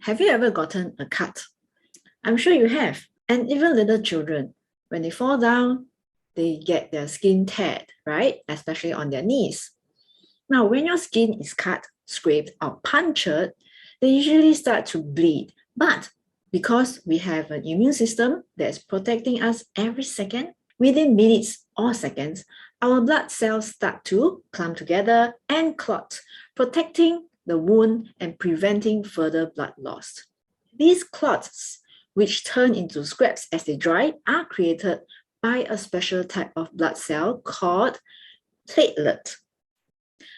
Have you ever gotten a cut? I'm sure you have. And even little children, when they fall down, they get their skin teared, right? Especially on their knees. Now, when your skin is cut, scraped, or punctured, they usually start to bleed. But because we have an immune system that's protecting us every second, within minutes or seconds, our blood cells start to clump together and clot, protecting the wound and preventing further blood loss. These clots, which turn into scraps as they dry, are created by a special type of blood cell called platelet.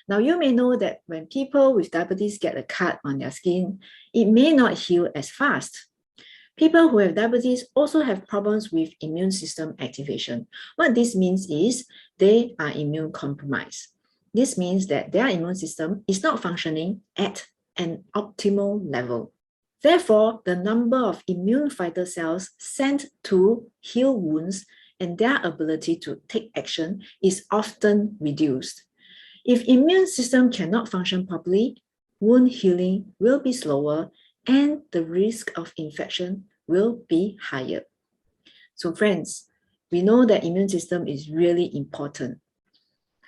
Now, you may know that when people with diabetes get a cut on their skin, it may not heal as fast. People who have diabetes also have problems with immune system activation. What this means is they are immune compromised. This means that their immune system is not functioning at an optimal level. Therefore, the number of immune fighter cells sent to heal wounds and their ability to take action is often reduced. If immune system cannot function properly, wound healing will be slower and the risk of infection will be higher. So friends, we know that immune system is really important.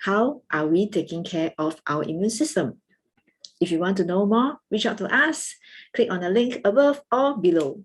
How are we taking care of our immune system? If you want to know more, reach out to us. Click on the link above or below.